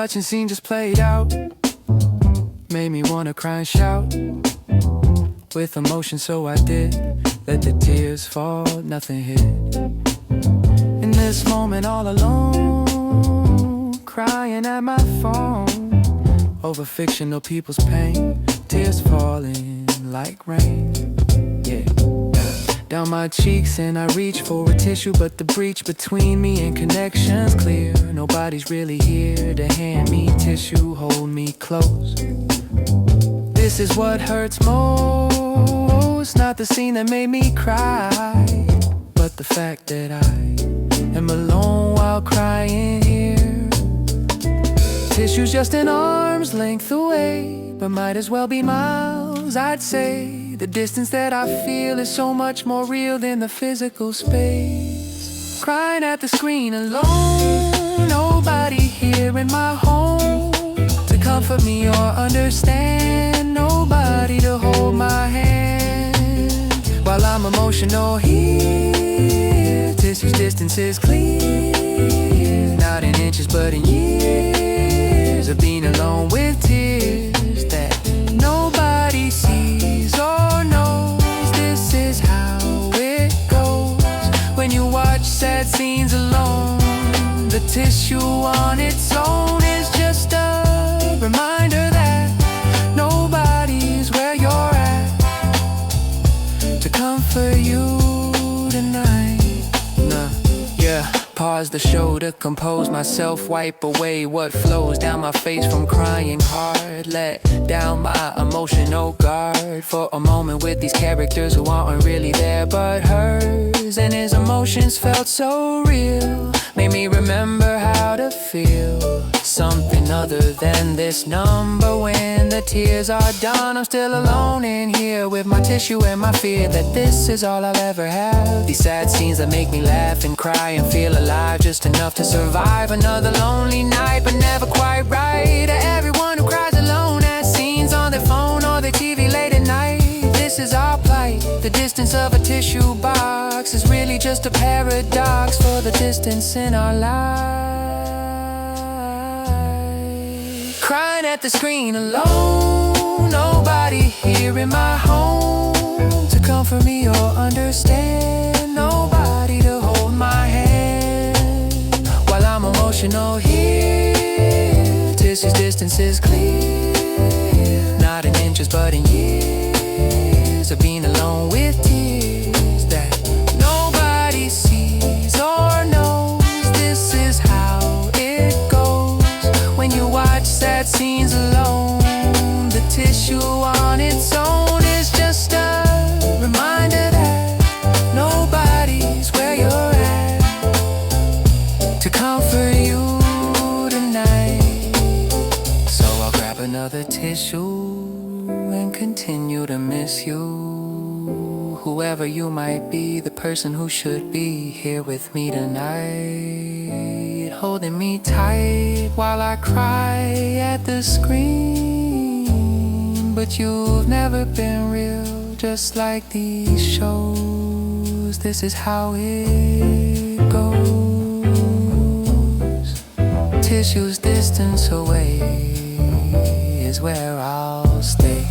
touching scene just played out. Made me wanna cry and shout with emotion, so I did. Let the tears fall, nothing hit. In this moment all alone, crying at my phone over fictional people's pain. Tears falling like rain, yeah, down my cheeks, and I reach for a tissue, but the breach between me and connection's clear. Nobody's really here to hand me tissue, hold me close. This is what hurts most, not the scene that made me cry, but the fact that I am alone while crying here. Tissue's just an arm's length away, but might as well be miles, I'd say. The distance that I feel is so much more real than the physical space. Crying at the screen alone, nobody here in my home to comfort me or understand, nobody to hold my hand while I'm emotional here. Tissue's distance is clear, not in inches but in years of being alone with tears that nobody sees or knows. This is how it goes when you watch sad scenes alone. The tissue on its own is just a reminder that nobody's where you're at to comfort you tonight. Nah, yeah. Pause the show to compose myself, wipe away what flows down my face from crying hard. Let down my emotional guard for a moment with these characters who aren't really there but hers. And his emotions felt so real, made me remember how to feel something other than this number. When the tears are done, I'm still alone in here with my tissue and my fear that this is all I'll ever have. These sad scenes that make me laugh and cry and feel alive, just enough to survive another lonely night, but never quite right. To everyone who cries alone at scenes on their phone or their TV late at night, this is our plight. The distance of a tissue box is really just a paradox for the distance in our life. Crying at the screen alone, nobody here in my home to comfort me or understand, nobody to hold my hand while I'm emotional here. Tissue's distance is clear, not in inches but in years of being alone with tears that nobody sees or knows. This is how it goes when you watch sad scenes alone. The tissue on its own is just a reminder that nobody's where you're at to comfort you tonight. So I'll grab another tissue and continue to miss you. Whoever you might be, the person who should be here with me tonight, holding me tight while I cry at the screen. But you've never been real, just like these shows. This is how it goes. Tissue's distance away is where I'll stay.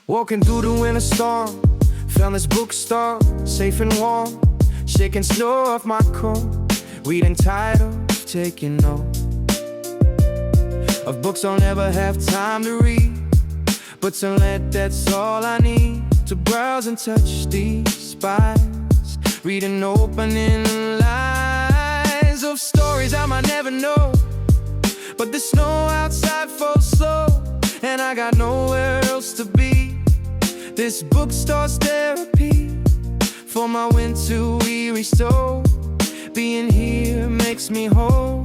Walking through the winter storm, found this bookstore, safe and warm, shaking snow off my comb, reading titles, taking note of books I'll never have time to read, but to let, that's all I need to browse and touch these spines, reading opening lines. stories I might never know, but the snow outside falls slow, and I got nowhere else to be. This bookstore's therapy for my winter weary soul. Being here makes me whole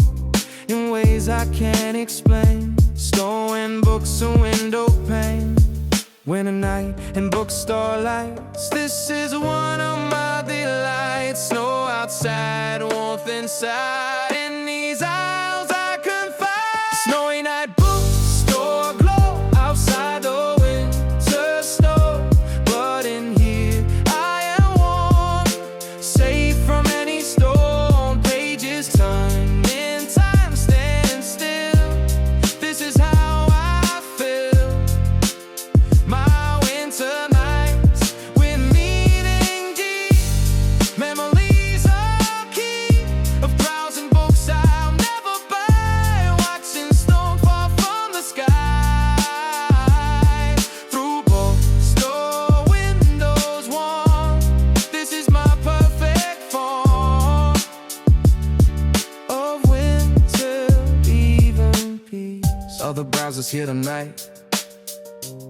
in ways I can't explain. Storing books, a window pane, winter night and bookstore lights. This is one of my delights. Snow outside, warmth inside. In these aisles I confide. Snowy night bookstore glow. Outside the winter snow, but in here I am warm, safe from any storm. Pages turn in time, stand still. This is how I feel. My winter nights with meaning deep. Memories I'll keep of browsing books I'll never buy. Watching snow fall from the sky. Through bookstore windows warm. This is my perfect form of winter even peace. Other browsers here tonight,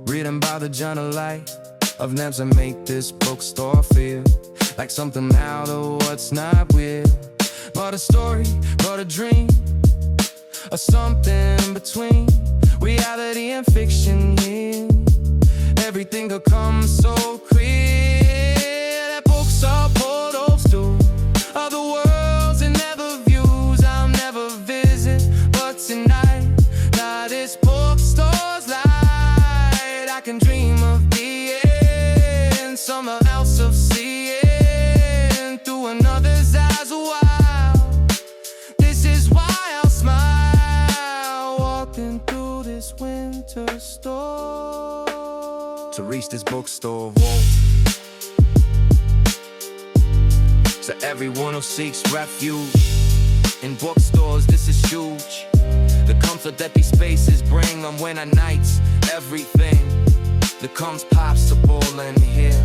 reading by the journal light of names that make this bookstore feel like something out of what's not real, but a story, but a dream, or something in between reality and fiction here. Everything could come so clear. That books are portals to other worlds and other views I'll never visit. But tonight, now this bookstore's light, I can dream of being someone else, of seeing through another's eyes a while. This is why I'll smile walking through this winter store to reach this bookstore vault. To everyone who seeks refuge in bookstores, this is huge. The comfort that these spaces bring on winter nights, everything that comes possible in here.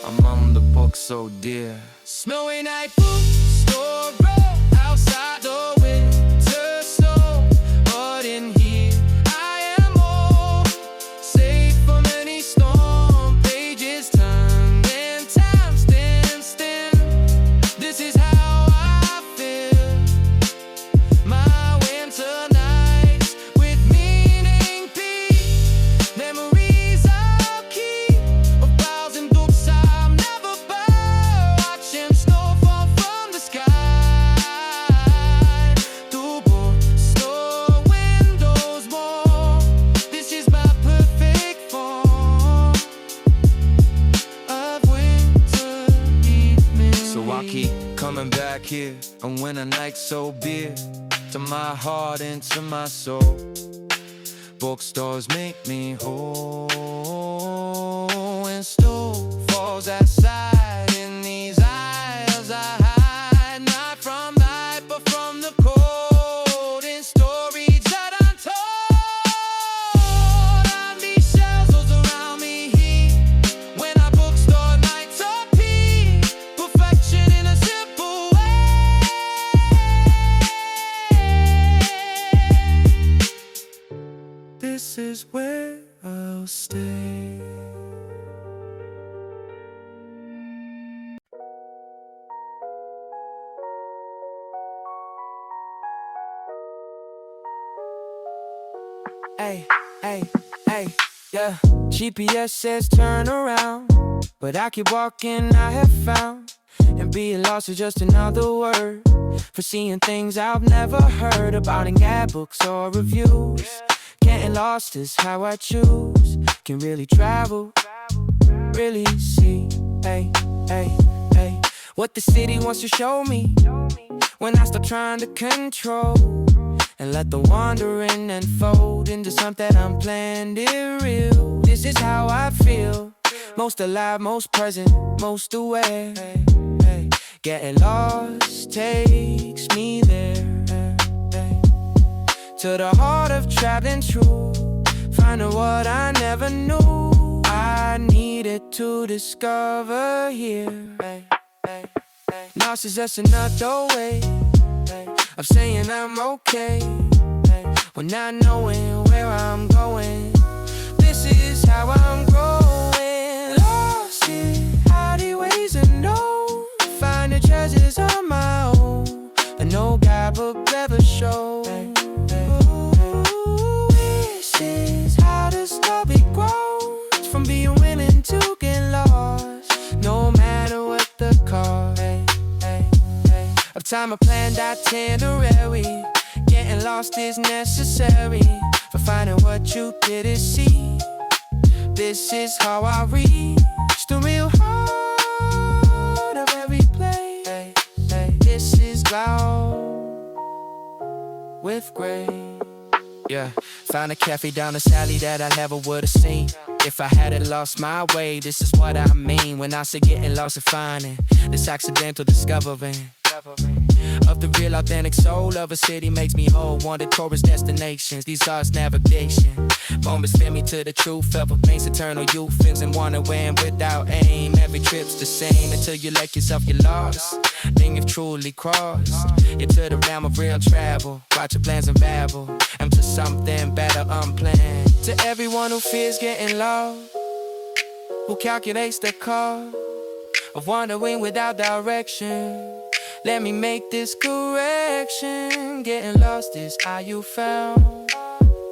Among the books so dear. Snowy night bookstore row. Outside the winter snow, but in here I am more safe from any storm. Pages turn and time stand still. This is how I feel. My winter nights with meaning peace. Memories I'll keep of browsing books I'll never buy. Watching snow fall from the sky. Through bookstore windows warm. This is my perfect form of winter evening. So I'll keep coming back here on winter nights so dear to my heart and to my soul. Bookstores make me whole when snow falls outside. In these aisles I hide, not from light but from the cold. In stories that I'm told on these shelves around me here. When our bookstore nights are peak, perfection in a simple way. This is where I'll stay. Hey, hey, hey, yeah. GPS says turn around, but I keep walking, I have found. And being lost is just another word for seeing things I've never heard about in guidebooks or reviews. Getting lost is how I choose. Can really travel, really see. Hey, hey, hey, what the city wants to show me when I stop trying to control and let the wandering unfold into something unplanned and real. This is how I feel, most alive, most present, most aware. Getting lost takes me there, to the heart of traveling true, finding what I never knew I needed to discover here. Lost is just another way I'm saying I'm okay when not knowing where I'm going. This is how I'm growing. Lost in alleyways unknown, finding treasures on my own that no guidebook ever showed. This is how the story grows, from being willing to get lost, no matter what the cost. Of time I planned itinerary, getting lost is necessary for finding what you didn't see. This is how I reach the real heart of every place. This is loud with grace. Yeah, found a cafe down the alley that I never would've seen if I hadn't lost my way. This is what I mean when I say getting lost and finding this accidental discovering of the real authentic soul of a city makes me whole. Wanted tourist destinations, these are navigation moments fit me to the truth. Felt remains eternal youth, feels and wanna win without aim. Every trip's the same until you let yourself get lost. Then you've truly crossed into the realm of real travel. Watch your plans unravel into something better unplanned. To everyone who fears getting lost, who calculates the cost of wandering without direction, let me make this correction. Getting lost is how you found.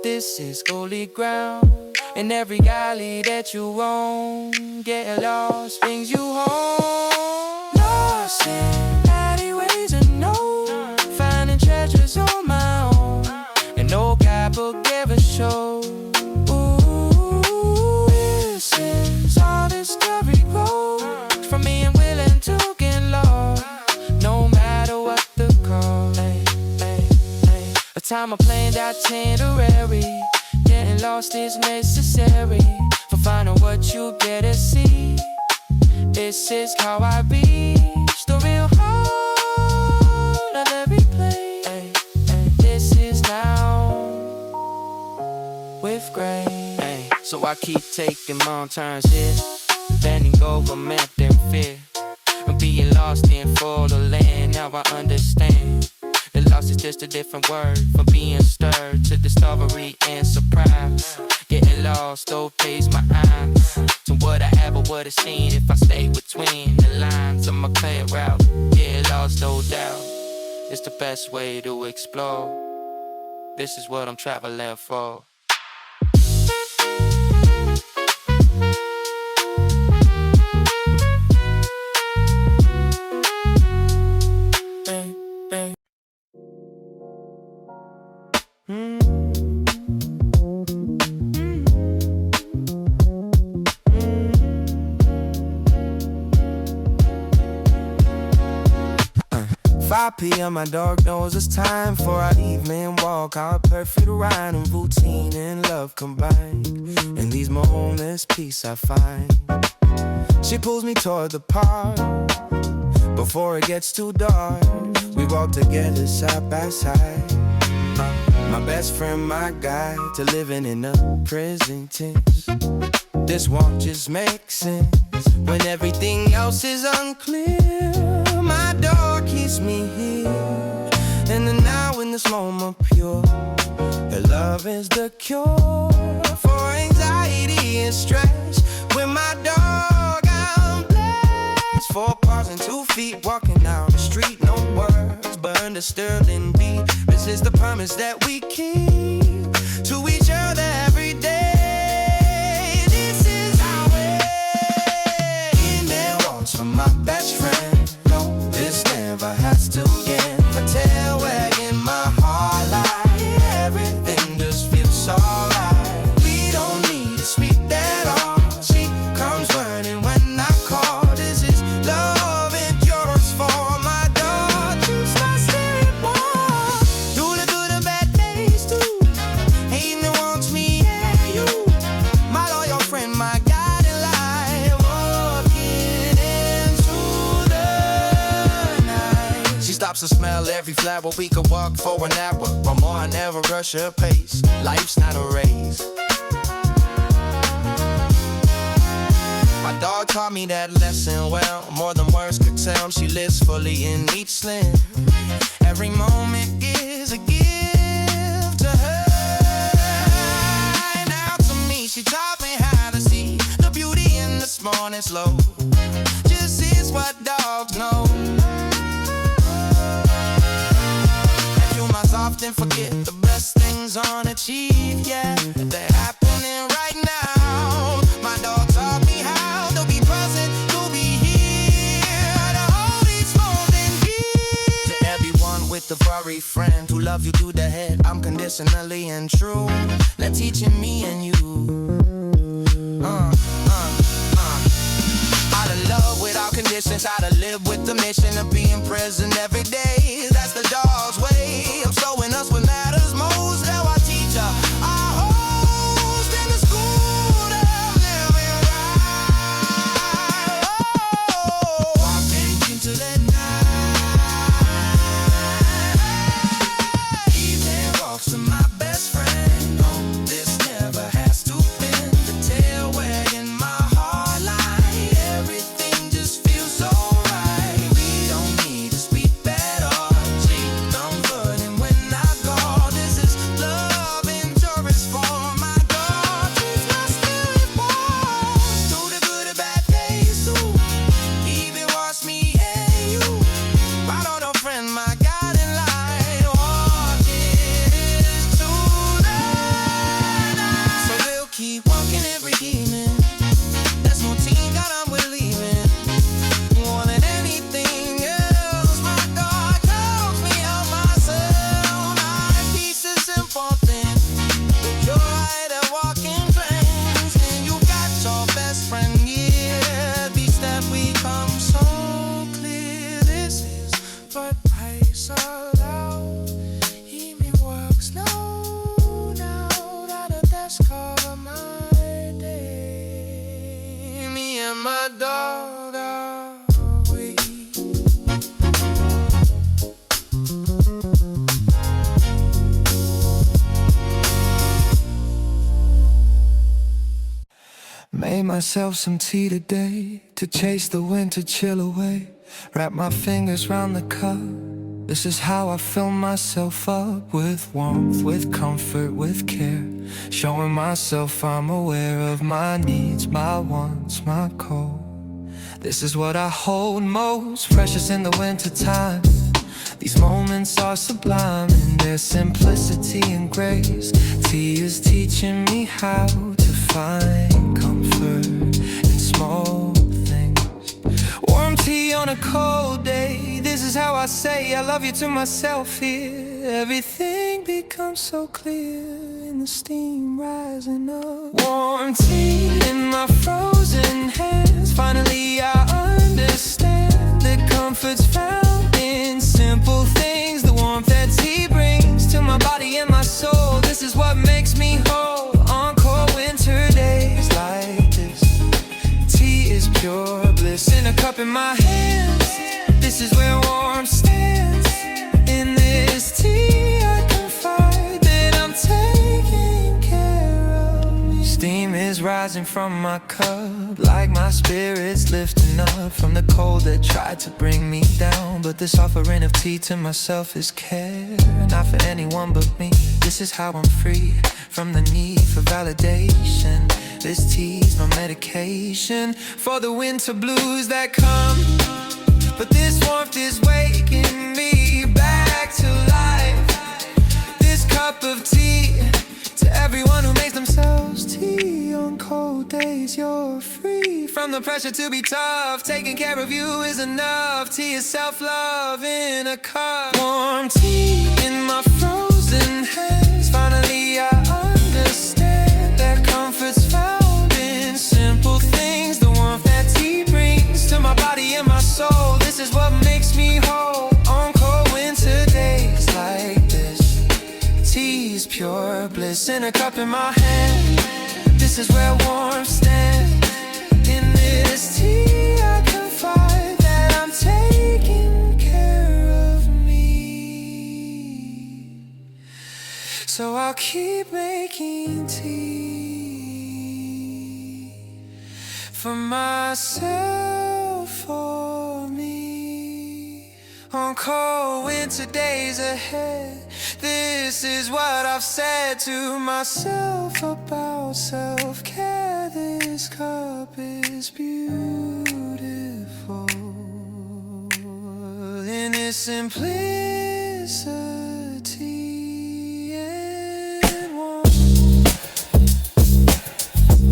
This is holy ground. In every alley that you roam, getting lost brings you home. Lost in alleyways unknown, finding treasures on my own, and no guidebook ever showed. Ooh, this is all this story grows, from being willing to get lost, no matter what the cost. A time I planned itinerary, getting lost is necessary for finding what you get to see. This is how I reach the real heart of every place. This is now with grace. So I keep taking long turns here, bending over, mapped in fear, and being lost in full of land. Now I understand that lost is just a different word from being stirred to discovery and surprise. Getting lost opens my eyes to what I have or what I've seen. If I stay between the lines of my clear route, get lost, no doubt. It's the best way to explore. This is what I'm traveling for. p.m. my dog knows it's time for our evening walk. Our perfect rhyme and routine and love combined. In these moments, peace I find. She pulls me toward the park before it gets too dark. We walk together side by side. My best friend, my guide to living in the present tense. This walk just makes sense when everything else is unclear. My dog keeps me here in the now, in this moment pure. Her love is the cure for anxiety and stress. With my dog I'm blessed. 4 paws and 2 feet, walking down the street. No words, but understood indeed. This is the promise that we keep to each other every day. This is our way. In there walks from my best friend. This never has to end. A tail wagging my heart like everything just feels alright. We don't need to speak at all. She comes running when I call. This is love and yours for my dog. Choose my spirit more. Through the bad days too. Ain't no wants me and you. My loyal friend, my guiding light. Walking into she stops and smell every flower. We could walk for an hour or more. I never rush her pace. Life's not a race. My dog taught me that lesson well. More than words could tell. She lives fully in each slim. Every moment is a gift to her. Now to me, she taught me how to see the beauty in the small and slow. Just is what dogs know. And humans often forget the best things aren't achieved yet. They're happening right now. My dog taught me how to be present, to be here, to hold each moment dear. To everyone with a furry friend who love you to the head, unconditionally and true. They're teaching me and you. How to love without conditions, how to live with the mission of being present every day. That's the dog's way of showing us what matters most. How I teach her our host in the school of living right. Oh, walking into the night. Evening walks with my best friend. Oh, this never has to bend. The tail wagging my heart like everything just feels so right. We don't need to speak bad or cheat. Comforting when I go. This is love endurance for my God. Treats my spirit warm through the good and bad days too. Even watch me and you. Follow the friend, my guiding light. Walking into the night. So we'll keep walking every evening. There's no team that I'm with leaving. More than anything else, my God calls me out myself. My peace is important. You're right at walking friends, and you got your best friend. Yeah, each step we come so clear. This is what I sought out. Evening walks no doubt out of that cover my day. Me and my dog are we. Made myself some tea today to chase the winter chill away. Wrap my fingers round the cup. This is how I fill myself up with warmth, with comfort, with care. Showing myself I'm aware of my needs, my wants, my call. This is what I hold most precious in the winter time. These moments are sublime in their simplicity and grace. Tea is teaching me how to find comfort in small things. Warm tea on a cold day. This is how I say I love you to myself here. Everything becomes so clear in the steam rising up. Warm tea in my frozen hands. Finally I understand the comfort's found in simple things. The warmth that tea brings to my body and my soul. This is what makes me whole on cold winter days like this. Tea is pure bliss in a cup in my hands. This is where warmth stands. In this tea I confide that I'm taking care of me. Steam is rising from my cup, like my spirit's lifting up from the cold that tried to bring me down. But this offering of tea to myself is care, not for anyone but me. This is how I'm free from the need for validation. This tea's my medication for the winter blues that come. But this warmth is waking me back to life. This cup of tea to everyone who makes themselves tea on cold days. You're free from the pressure to be tough. Taking care of you is enough. Tea is self-love in a cup. Warm tea in my frozen hands. Finally I understand that comfort's found in simple things. The warmth that tea brings to my body and my soul. This is what makes me whole on cold winter days like this. Tea's pure bliss in a cup in my hand. This is where warmth stands. In this tea I confide that I'm taking care of me. So I'll keep making tea for myself, for me. on cold winter days ahead. This is what I've said to myself about self-care. This cup is beautiful in its simplicity and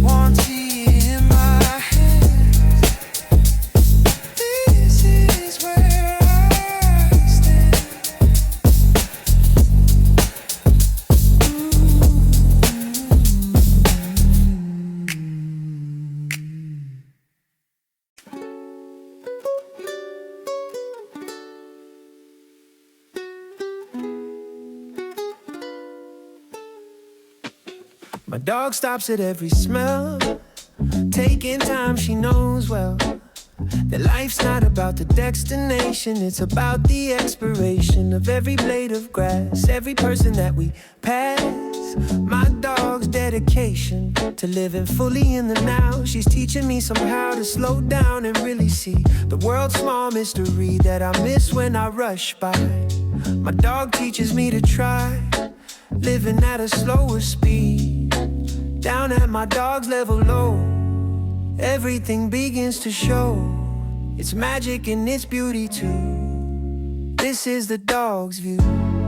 warm tea in my hands. This is where I stand. My dog stops at every smell, taking time she knows well. That life's not about the destination, it's about the expiration of every blade of grass, every person that we pass. My dog's dedication to living fully in the now. She's teaching me somehow to slow down and really see the world's small mystery that I miss when I rush by. My dog teaches me to try living at a slower speed. Down at my dog's level low, everything begins to show its magic and its beauty too. This is the dog's view,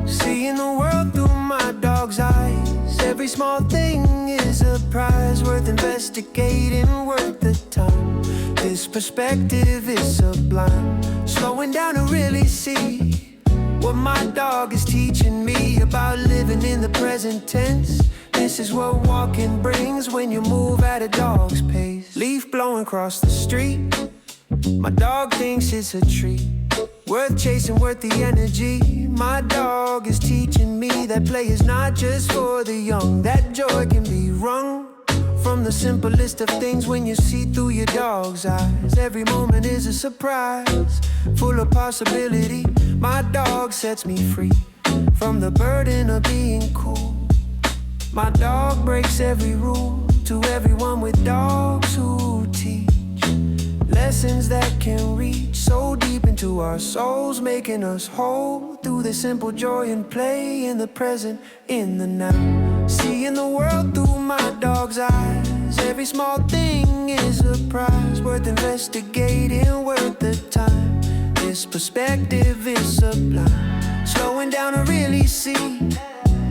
seeing the world through my dog's eyes. Every small thing is a prize worth investigating, worth the time. This perspective is sublime, slowing down to really see what my dog is teaching me about living in the present tense. This is what walking brings when you move at a dog's pace. Leaf blowing across the street, my dog thinks it's a treat, worth chasing, worth the energy. My dog is teaching me that play is not just for the young, that joy can be wrung from the simplest of things when you see through your dog's eyes. Every moment is a surprise, full of possibility. My dog sets me free from the burden of being cool. My dog breaks every rule to everyone with dogs who teach lessons that can reach so deep into our souls, making us whole through the simple joy and play in the present, in the now. Seeing the world through my dog's eyes, every small thing is a prize worth investigating, worth the time. This perspective is sublime, slowing down to really see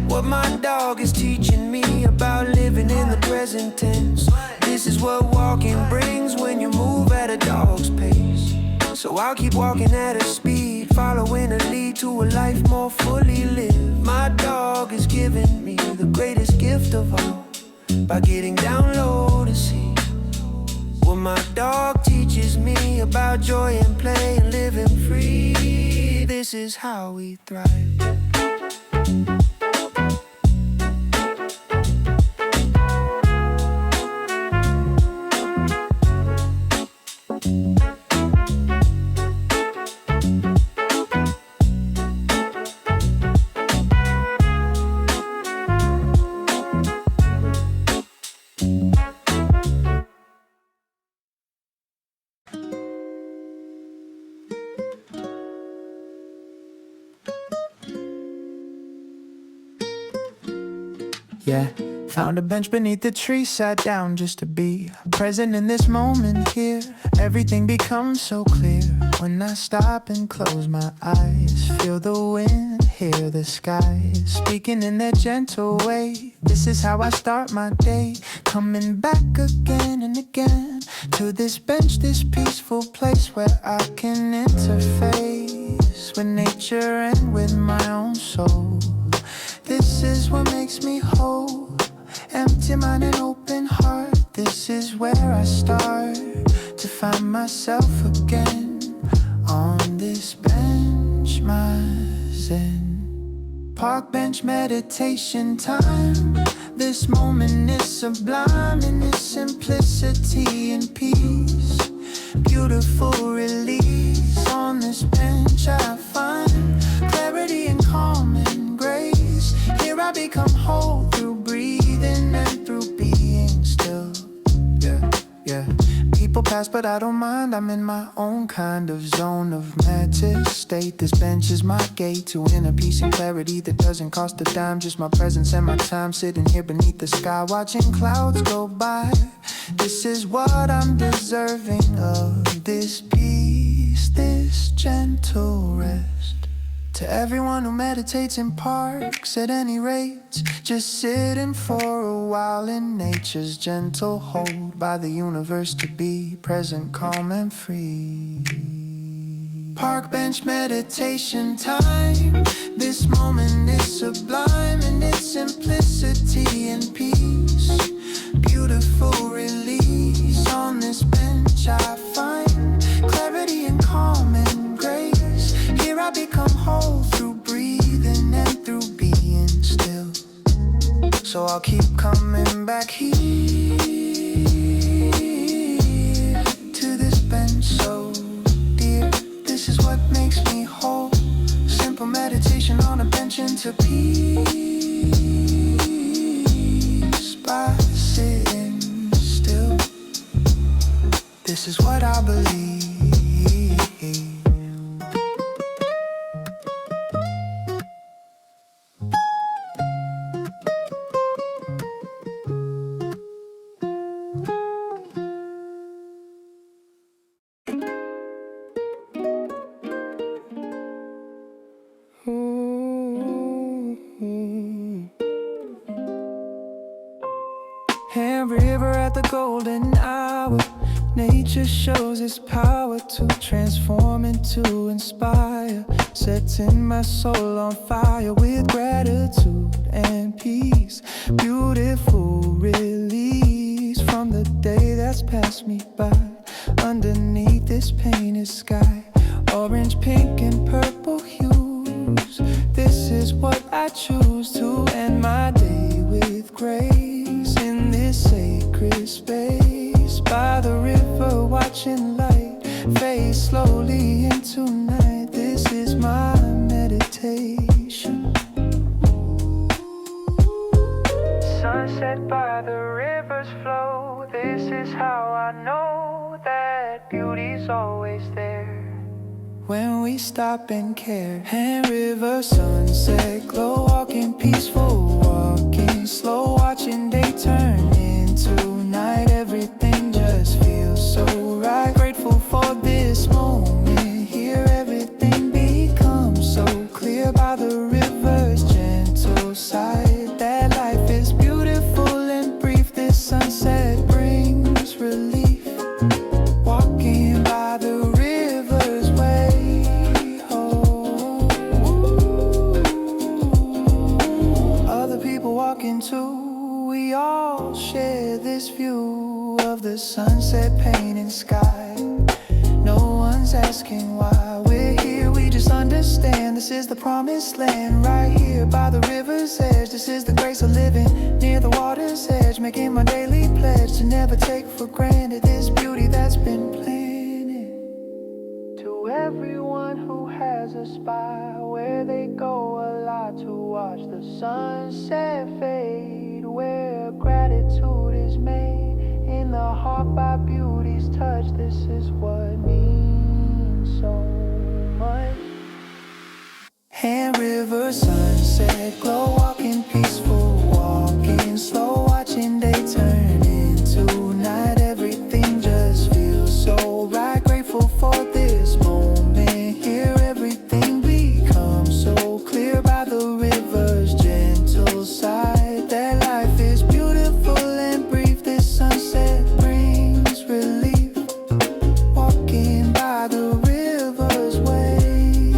what my dog is teaching me about living in the present tense. This is what walking brings when you move at a dog's pace. So I'll keep walking at a speed, following a lead to a life more fully lived. My dog is giving me the greatest gift of all, by getting down low to see what my dog teaches me about joy and play and living free. This is how we thrive. Yeah, found a bench beneath the tree, sat down just to be present in this moment here. Everything becomes so clear when I stop and close my eyes. Feel the wind, hear the sky speaking in that gentle way. This is how I start my day, coming back again and again to this bench, this peaceful place where I can interface with nature and with my own soul. This is what makes me whole, empty mind and open heart. This is where I start to find myself again on this bench, my zen. Park bench meditation time. This moment is sublime in its simplicity and peace. Beautiful release. On this bench I find clarity and calm and grace. Here I become whole through breathing and through being still. Yeah. People pass fast, but I don't mind. I'm in my own kind of zone of matter state. This bench is my gate to inner peace and clarity that doesn't cost a dime. Just my presence and my time sitting here beneath the sky, watching clouds go by. This is what I'm deserving of, this peace, this gentle rest. To everyone who meditates in parks at any rate, just sitting for a while in nature's gentle hold by the universe to be present, calm and free. Park bench meditation time. This moment is sublime in its simplicity and peace. Beautiful release on this bench I find clarity and calm and grace. Here I become whole through breathing and through being still. So I'll keep coming back here to this bench so dear. This is what makes me whole. Simple meditation on a bench into peace by sitting still. This is what I believe. Hand river at the golden hour. Nature shows its power to transform and to inspire, setting my soul on fire with gratitude and peace. Beautiful release from the day that's passed me by. Underneath this painted sky, orange, pink and purple hues. This is what I choose to end my day with grace. In this sacred space by the river, watching light fade slowly into night. This is my meditation. Sunset by the river's flow. This is how I know that beauty's always there when we stop and care. Hand river, sunset glow, walking peaceful, walking slow, watching day turn into night. Everything just feels so right. Grateful for this moment here. Everything becomes so clear by the river's gentle side. That life is beautiful and brief. This sunset brings relief. Walking by the river's way. Oh, other people walking too. We all share this view of the sunset painted sky. No one's asking why we're here. We just understand this is the promised land. Right here by the river's edge. This is the grace of living near the water's edge. Making my daily pledge to never take for granted this beauty that's been planted. To everyone who has a spot where they go a lot to watch the sunset fade, where gratitude is made in the heart by beauty's touch. This is what means so much. Hand river, sunset glow, walking peaceful, walking slow, watching day turn into night. Everything just feels so right. Grateful for this moment here. Everything becomes so clear by the river's gentle side. That life is beautiful and brief. This sunset brings relief. Walking by the river's way.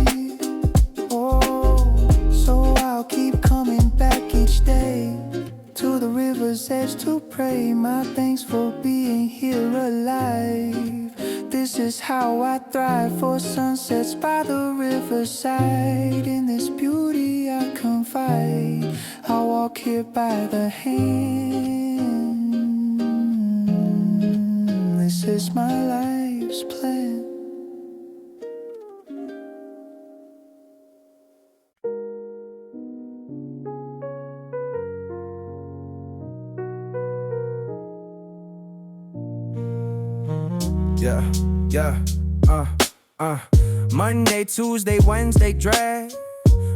Oh, so I'll keep coming back each day to the river's edge to pray. My thanks for being here alive. This is how I thrive, for sunsets by the riverside. In this beauty I confide. I walk here by the hand. This is my life's plan. Monday, Tuesday, Wednesday drag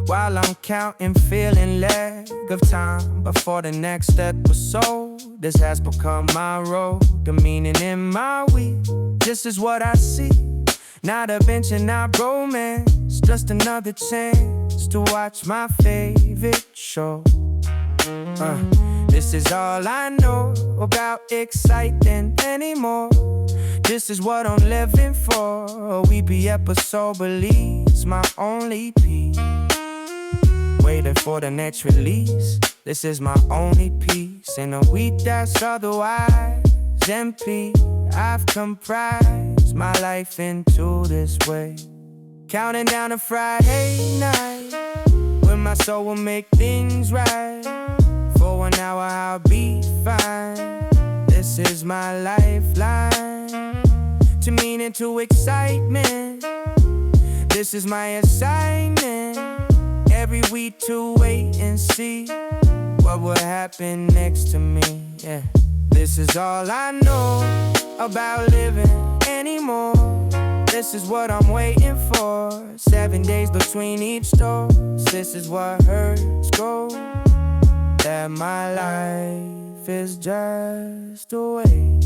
while I'm counting, feeling lag of time before the next episode. This has become my role, the meaning in my week. This is what I see, not a bench and not romance, just another chance to watch my favorite show. This is all I know about exciting anymore. This is what I'm living for. A weekly episode believes my only peace. Waiting for the next release. This is my only piece in a week that's otherwise empty. I've comprised my life into this way, counting down to Friday night when my soul will make things right. For 1 hour I'll be fine. This is my lifeline to meaning, to excitement. This is my assignment every week to wait and see what will happen next to me. Yeah, this is all I know about living anymore. This is what I'm waiting for. 7 days between each dose. This is what hurts go. That my life is just a wait.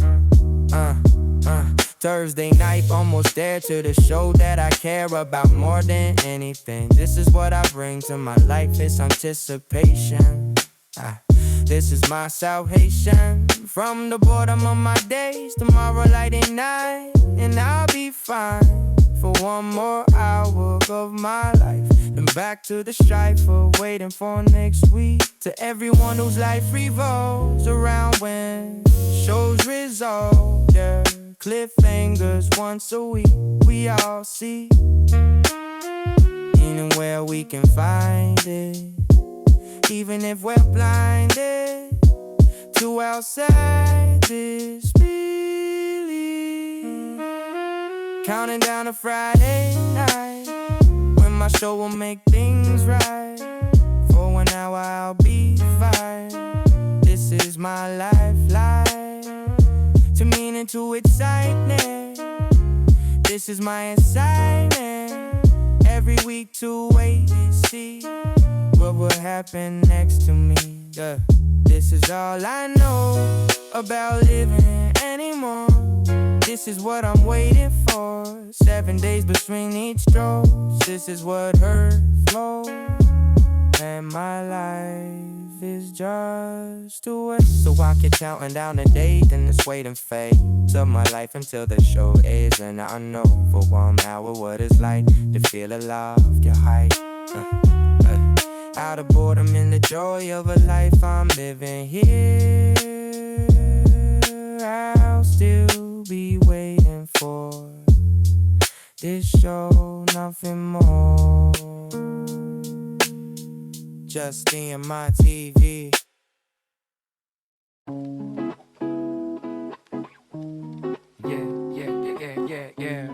Thursday night, almost there to the show that I care about more than anything. This is what I bring to my life, it's anticipation. This is my salvation. From the boredom of my days, tomorrow light at night, and I'll be fine for 1 more hour of my life. Then back to the strife of waiting for next week. To everyone whose life revolves around when shows resolve their cliffhangers once a week. We all see anywhere we can find it, even if we're blinded to outside this belief. Counting down to Friday night when my show will make things right. For 1 hour I'll be fine. This is my lifeline to meaning, to excitement. This is my assignment every week to wait and see what will happen next to me. Yeah. This is all I know about living anymore. This is what I'm waiting for. 7 days between each dose. This is what hurt flows. And my life is just a waste. So I keep counting down the days in this waiting phase of my life until the show ends. And I know for 1 hour what it's like to feel alive, your height. Out of boredom and the joy of a life I'm living here. I'll still be waiting for this show, nothing more. Just seeing my TV. Yeah.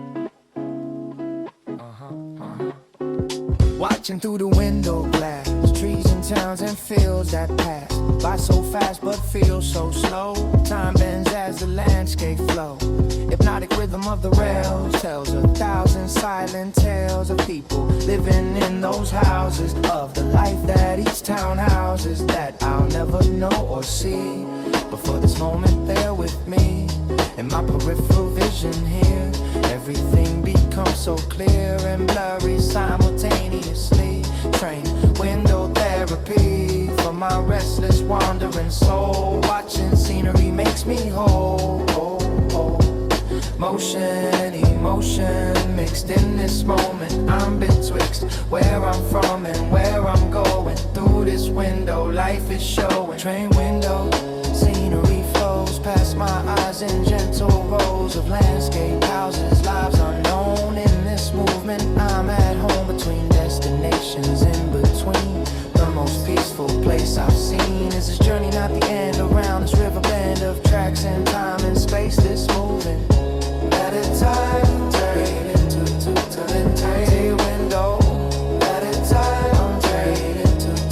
Watching through the window glass, trees and towns and fields that pass by so fast but feel so slow. Time bends as the landscape flows. Hypnotic rhythm of the rails tells 1,000 silent tales of people living in those houses, of the life that each town houses that I'll never know or see. But for this moment they're with me in my peripheral vision here. Everything becomes so clear and blurry simultaneously. Train window therapy for my restless wandering soul. Watching scenery makes me whole. Motion, emotion mixed in this moment. I'm betwixt where I'm from and where I'm going. Through this window life is showing. Train window, scenery flows past my eyes in gentle rows of landscape houses, lives unknown. In this movement I'm at home between destinations, in between. The most peaceful place I've seen is this journey, not the end. Around this river bend of tracks and time and space, this moving. Let it time turn into day window. Let it time turn into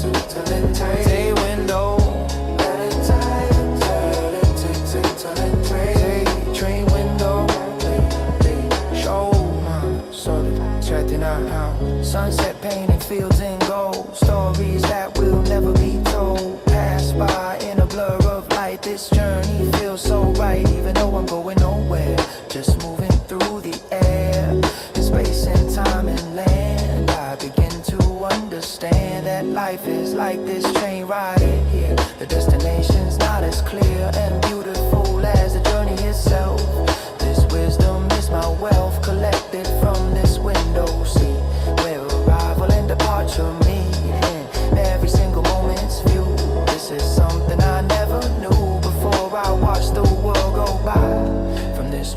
day window. Let it time turn into train window.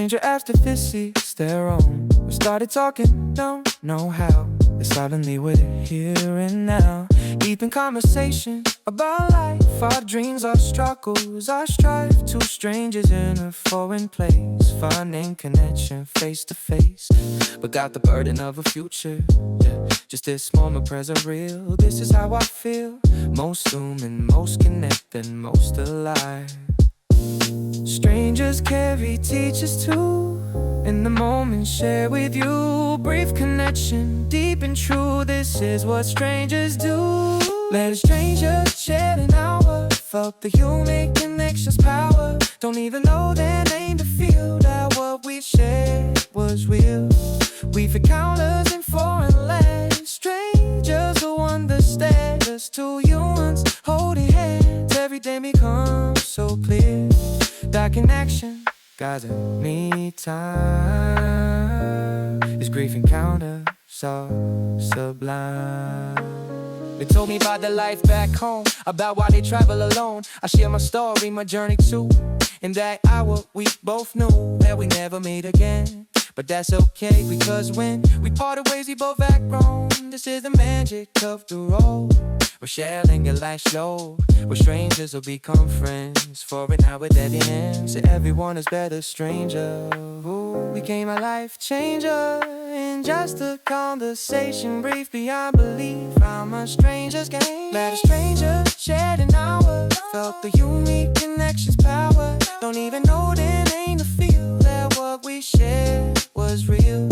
stranger after this seats their own. We started talking, don't know how. And suddenly we're here and now, deep in conversation about life, our dreams, our struggles, our strife. Two strangers in a foreign place, finding connection face to face, but got the burden of a future. Yeah. Just this moment present real. This is how I feel. Most human, most connected, most alive. Strangers carry teachers too. In the moment share with you, brief connection, deep and true. This is what strangers do. Let a stranger share an hour, felt the human connection's power. Don't even know their name to feel that what we shared was real. We've encounters in foreign lands, strangers who understand us. Two humans holding hands, every day becomes so clear. That connection guiding me time. This grief encounter so sublime. They told me about their life back home, about why they travel alone. I share my story, my journey too. In that hour we both knew that we never meet again. But that's okay, because when we parted ways we both act grown. This is the magic of the road. We're sharing a life slow, where strangers will become friends. For an hour that ends, everyone is better stranger. Who became a life changer in just a conversation brief beyond belief. How much strangers gain. Let a stranger shared an hour, felt the unique connection's power. Don't even know their name to feel that what we shared was real.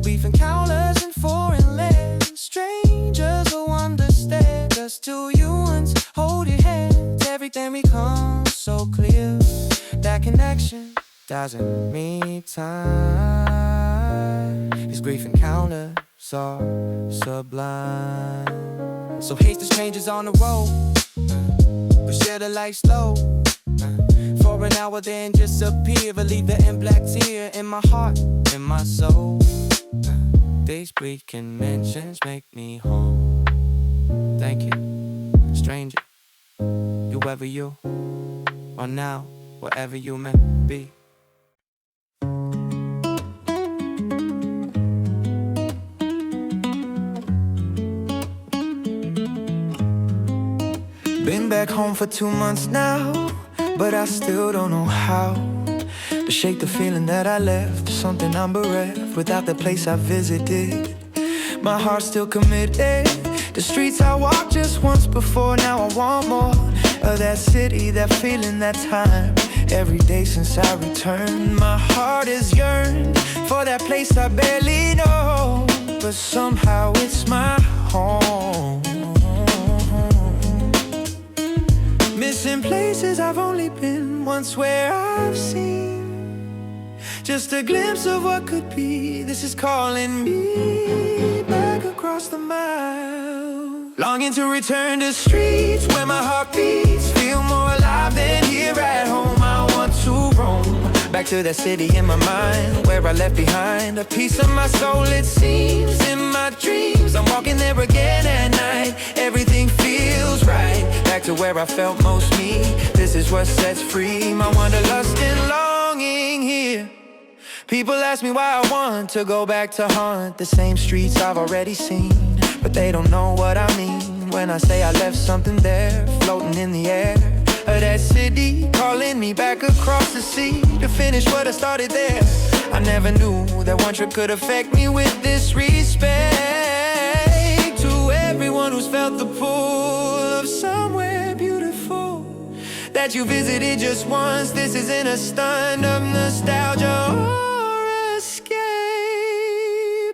We've encounters in foreign lands, strangers who understand us. Two humans hold your hands, everything becomes so clear. That connection doesn't mean time. These brief encounters are sublime. So haste the strangers on the road, but share the life slow. For an hour then disappear, but leave the end black tear in my heart, in my soul. These brief conventions make me whole. Thank you, stranger, whoever you are now, wherever you may be. Been back home for 2 months now, but I still don't know how to shake the feeling that I left. Something I'm bereft without the place I visited. My heart's still committed. The streets I walked just once before, now I want more of that city, that feeling, that time. Every day since I returned, my heart has yearned for that place I barely know, but somehow it's my home. Missing places I've only been once, where I've seen just a glimpse of what could be. This is calling me back across the mile, longing to return to streets where my heart beats, feel more alive than here at home. I want to roam back to that city in my mind, where I left behind a piece of my soul, it seems. In my dreams I'm walking there again at night. Everything feels right, back to where I felt most me. This is what sets free my wanderlust and longing here. People ask me why I want to go back to haunt the same streets I've already seen, but they don't know what I mean when I say I left something there, floating in the air of that city, calling me back across the sea to finish what I started there. I never knew that one trip could affect me with this respect. To everyone who's felt the pull of somewhere beautiful that you visited just once, this isn't a stunt of nostalgia or escape.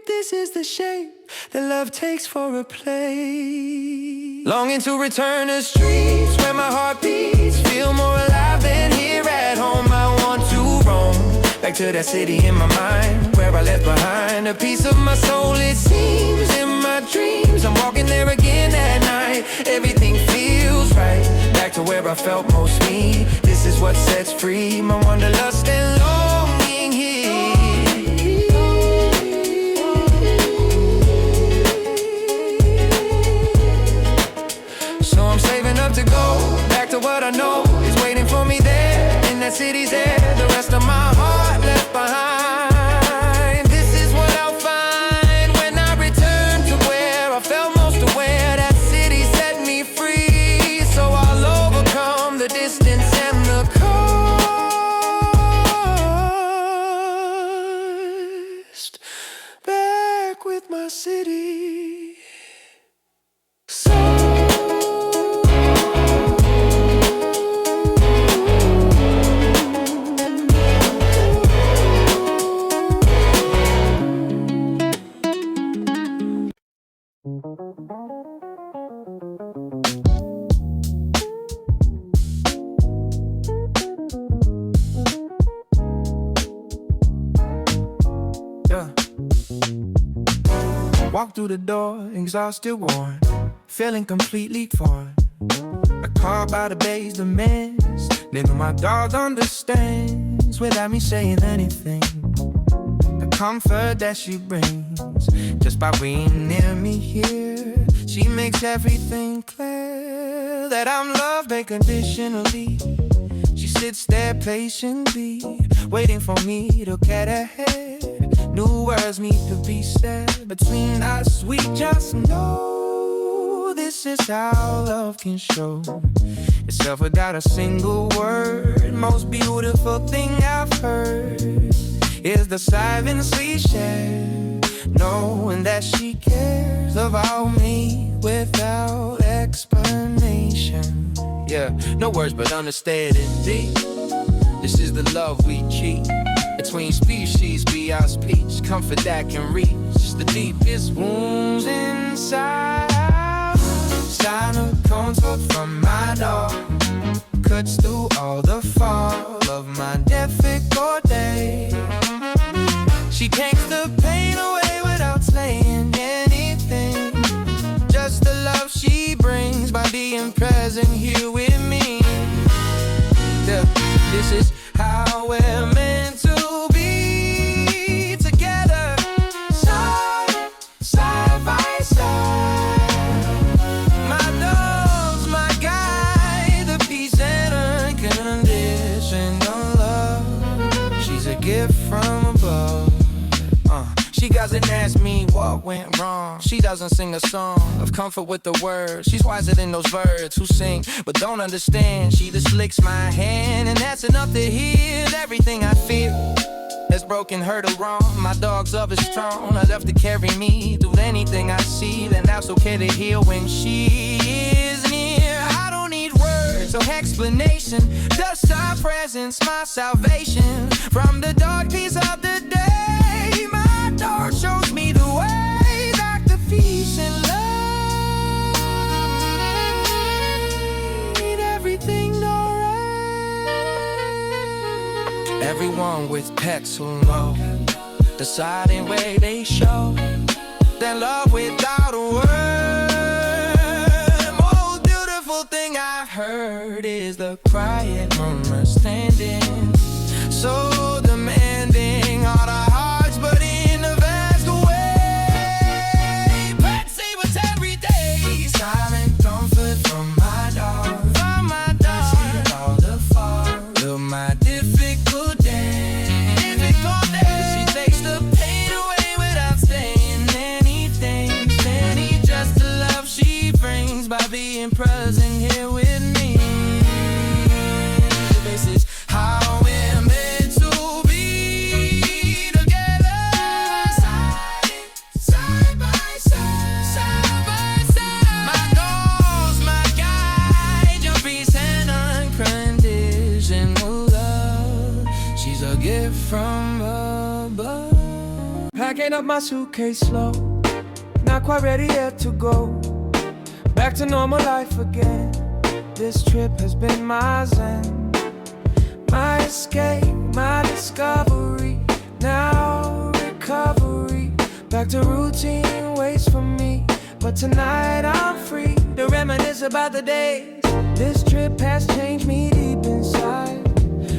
This is the shape that love takes for a play. Longing to return to streets where my heart beats, feel more alive than here at home. I want to roam back to that city in my mind, where I left behind a piece of my soul, it seems. In my dreams I'm walking there again at night. Everything feels right, back to where I felt most me. This is what sets free my wanderlust and longing here. So I'm saving up to go back to what I know is waiting for me there in that city's air. The rest of my heart left behind through the door, exhausted, worn, feeling completely torn. I call by the bay's demands. Nigga, my dog understands without me saying anything. The comfort that she brings just by being near me here. She makes everything clear that I'm loved unconditionally. She sits there patiently, waiting for me to get ahead. New words need to be said between us. We just know this is how love can show itself without a single word. Most beautiful thing I've heard is the silence we share, knowing that she cares about me without explanation. Yeah, no words but understanding deep. This is the love we keep between species, be our speech. Comfort that can reach the deepest wounds inside. Silent contour from my dog cuts through all the fall of my difficult day. She takes the pain away without saying anything. Just the love she brings by being present here with me. Yeah, this is how we're meant to be together, side, side by side. My dog's my guide, the peace and unconditional love. She's a gift from above. She doesn't ask me what went wrong. She doesn't sing a song of comfort with the words. She's wiser than those birds who sing but don't understand. She just licks my hand, and that's enough to heal everything I feel that's broken, hurt, or wrong. My dog's love is strong enough to carry me through anything I see. Then that's okay to heal when she is near. I don't need words or explanation, just our presence, my salvation from the dark piece of the day. My dog shows me the way back to peace and love. Ain't everything alright? Everyone with pets who know the silent way they show their love without a word. Most beautiful thing I've heard is the quiet murmur standing, so demanding all the hearts, but in a vast way. Pet savers every day. Silent comfort from my dog, from my dog. See all the fall of my difficult day. She takes the pain away without saying anything. Any just the love she brings by being present here with me. This is how we're meant to be together, side by side, side by side. My dog's my guide, your peace and unconditional love. She's a gift from above. Packing up my suitcase slow, not quite ready yet to go back to normal life again. This trip has been my zen, my escape, my discovery. Now recovery, back to routine waits for me. But tonight I'm free to reminisce about the days. This trip has changed me deep inside.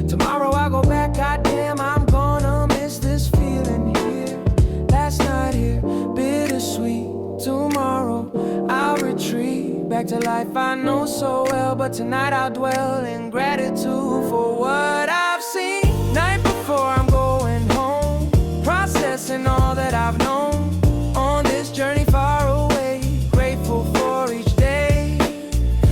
Tomorrow I'll go back, goddamn, I'm gonna miss this feeling here. Last night here, bittersweet. Tomorrow I'll retreat back to life I know so well. But tonight I'll dwell in gratitude for what I've seen. Night before I'm going home, processing all that I've known on this journey far away. Grateful for each day,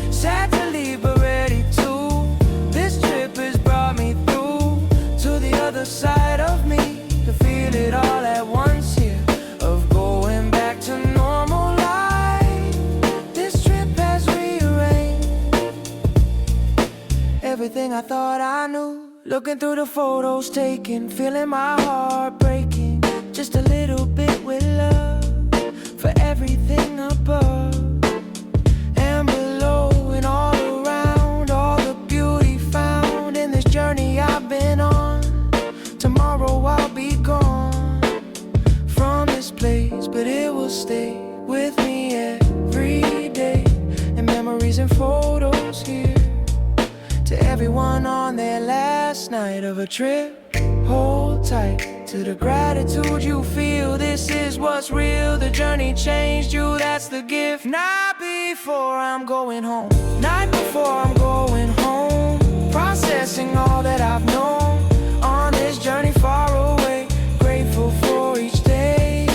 sad to leave but ready to. This trip has brought me through to the other side of me, to feel it all at once here, of going back to normal life. This trip has rearranged everything I thought I knew. Looking through the photos taken, feeling my heart breaking just a little bit with love for everything above and below and all around. All the beauty found in this journey I've been on. Tomorrow I'll be gone from this place, but it will will stay with me every day. And memories and photos here. To everyone on their last night of a trip, hold tight to the gratitude you feel. This is what's real. The journey changed you, that's the gift. Night before I'm going home, night before I'm going home, processing all that I've known on this journey far away. Grateful for each day,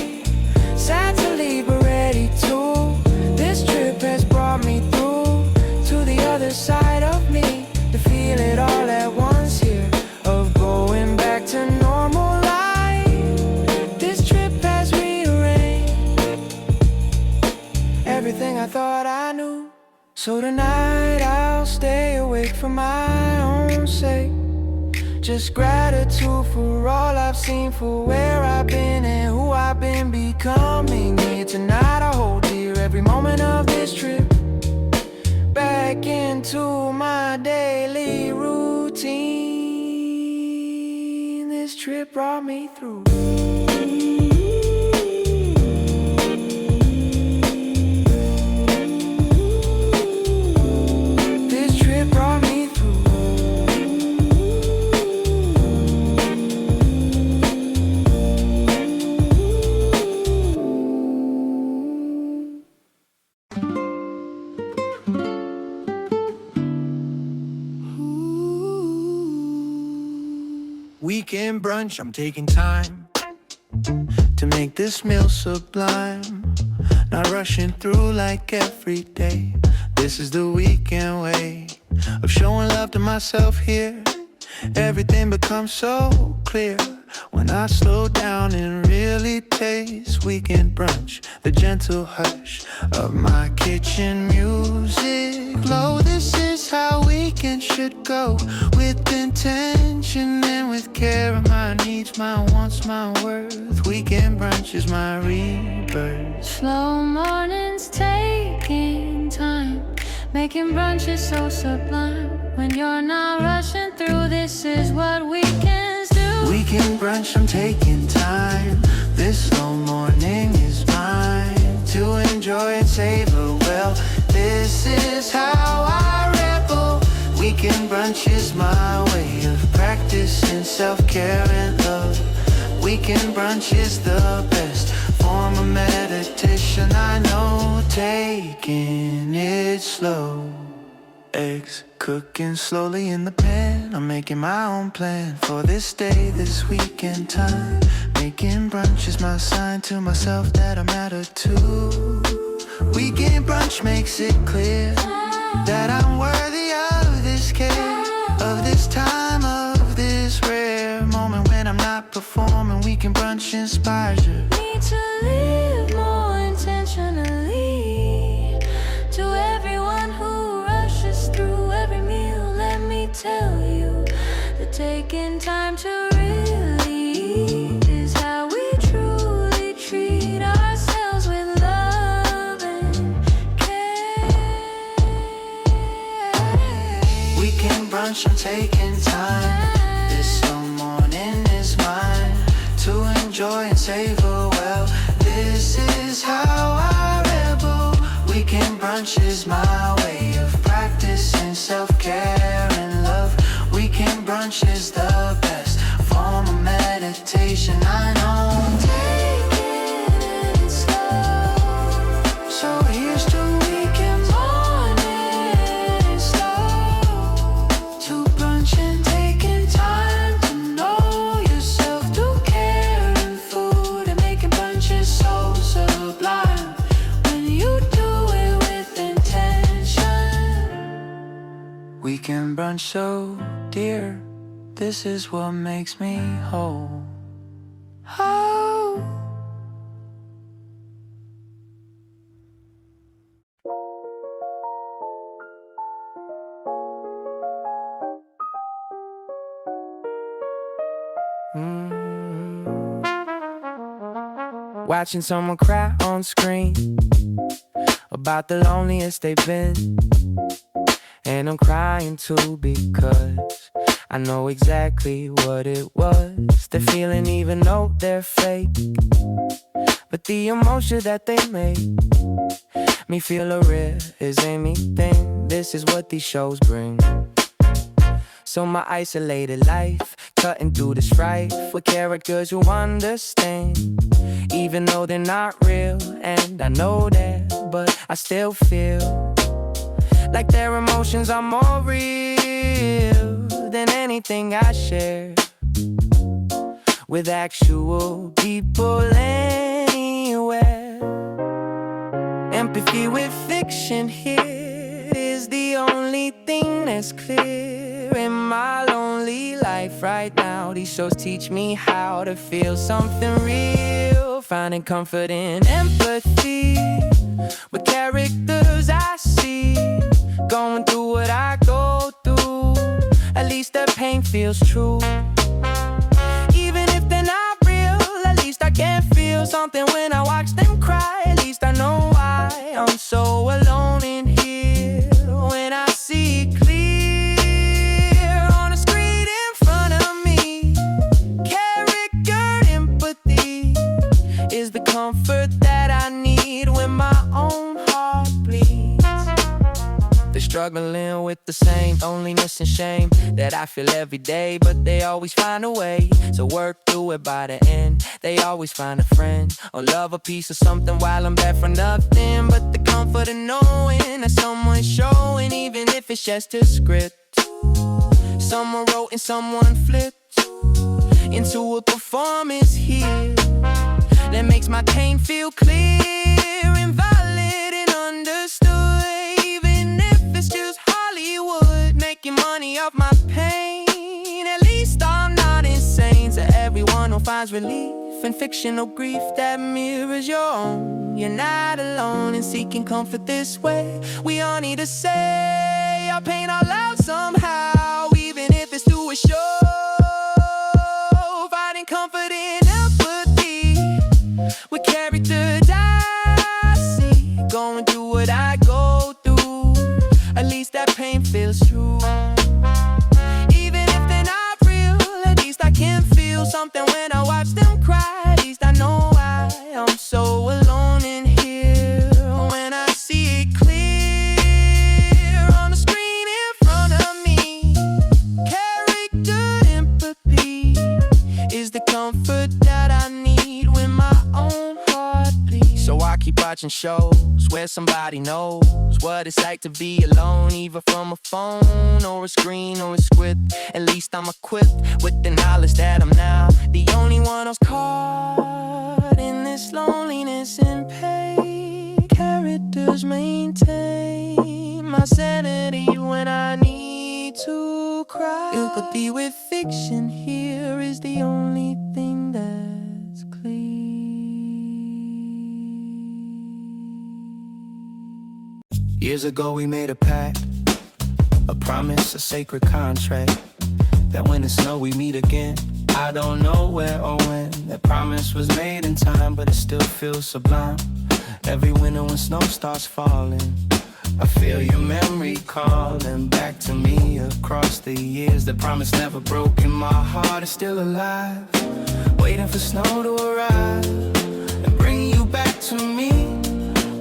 sad to leave but ready to. This trip has brought me through to the other side of me, to feel it all at once here, of going back to normal life. This trip has rearranged everything I thought I knew. So tonight I'll stay awake for my own sake. Just gratitude for all I've seen, for where I've been and who I've been becoming. Here tonight I hold dear every moment of this trip, back into my daily routine. This trip brought me through. This trip brought me through. Weekend brunch, I'm taking time to make this meal sublime. Not rushing through like every day. This is the weekend way of showing love to myself here. Everything becomes so clear when I slow down and really taste weekend brunch. The gentle hush of my kitchen music glow. This is how weekend should go, with intention and with care of my needs, my wants, my worth. Weekend brunch is my rebirth. Slow mornings taking time, making brunches so sublime. When you're not rushing through, this is what weekends do. Weekend brunch, I'm taking time. This slow morning is mine to enjoy and savor well. This is how I rebel. Weekend brunch is my way of practicing self-care and love. Weekend brunch is the best form of meditation I know. Taking it slow. Eggs cooking slowly in the pan. I'm making my own plan for this day, this weekend time. Making brunch is my sign to myself that I matter too. Weekend brunch makes it clear that I'm worthy of this care, of this time, of this rare moment when I'm not performing. Weekend brunch inspires you. Need to live more intentionally. To everyone who rushes through every meal, let me tell you that taking time to really eat is how we truly treat ourselves with love and care. Weekend brunch, I'm taking time. This slow morning is mine to enjoy and savor well. This is how I rebel. Weekend brunch is my way of practicing self-care and love. Weekend brunch is the best form of meditation I know. Taking it slow. So here's to weekend morning slow, to brunch and taking time to know yourself, to care and food, and making brunches so sublime. When you do it with intention. Weekend brunch so dear, this is what makes me whole. Oh. Watching someone cry on screen about the loneliest they've been, and I'm crying too because I know exactly what it was. They're feeling even though they're fake, but the emotion that they make me feel a risen thing. This is what these shows bring. So my isolated life, cutting through the strife with characters who understand, even though they're not real, and I know that, but I still feel like their emotions are more real than anything I share with actual people anywhere. Empathy with fiction here is the only thing that's clear in my lonely life right now. These shows teach me how to feel something real, finding comfort in empathy with characters I see going through what I go through. At least their pain feels true. Even if they're not real, at least I can feel something when I watch them cry. At least I know why I'm so alone in here when I see it clear on a screen in front of me. Character empathy is the comfort that I need when my own heart bleeds. They're struggling with the same loneliness and shame that I feel every day, but they always find a way to work through it by the end. They always find a friend or love, a piece of something while I'm back for nothing. But the comfort of knowing that someone's showing, even if it's just a script someone wrote and someone flipped into a performance here that makes my pain feel clear and valid and understood. Even if it's just Hollywood making money off my pain, at least I'm not insane. To everyone who finds relief in fictional grief that mirrors your own, you're not alone in seeking comfort this way. We all need to say our pain out loud somehow, even if it's through a show. Finding comfort in empathy with characters I see going through what I go through. At least that pain feels true. Even if they're not real, at least I can feel something when I watch them cry. At least I know why I'm so alone in here when I see it clear on the screen in front of me. Character empathy is the comfort that I need when my own heart bleeds. So I keep watching shows where somebody knows what it's like to be alone, either from a phone or a screen or a script. At least I'm equipped with the knowledge that I'm now the only one who's caught in this loneliness and pain. Characters maintain my sanity when I need to cry. Empathy with fiction here is the only thing that's clear. Years ago we made a pact, a promise, a sacred contract, that when it snows we meet again. I don't know where or when. That promise was made in time, but it still feels sublime. Every winter when snow starts falling, I feel your memory calling back to me across the years. The promise never broke and my heart is still alive, waiting for snow to arrive and bring you back to me,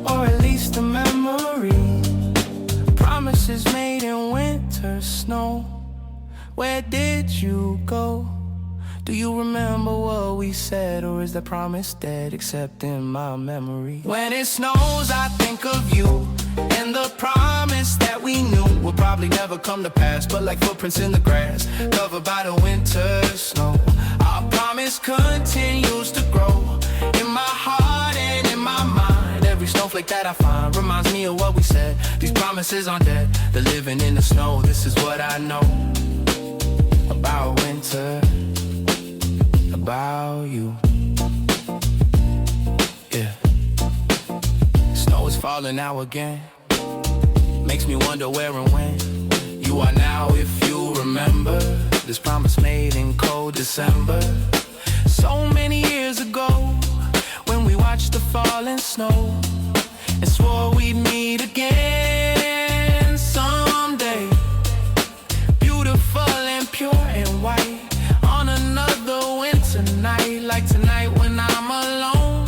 or at least a memory. Promises made in winter snow. Where did you go? Do you remember what we said, or is the promise dead except in my memory? When it snows I think of you and the promise that we knew would probably never come to pass, but like footprints in the grass covered by the winter snow, our promise continues to grow in my heart and in my mind. Every snowflake that I find reminds me of what we said. These promises aren't dead, they're living in the snow. This is what I know about winter, about you. Yeah. Snow is falling now again, makes me wonder where and when you are now. If you remember this promise made in cold December, so many years ago, when we watched the falling snow and swore we'd meet again someday, beautiful and pure and white, on another winter night, like tonight when I'm alone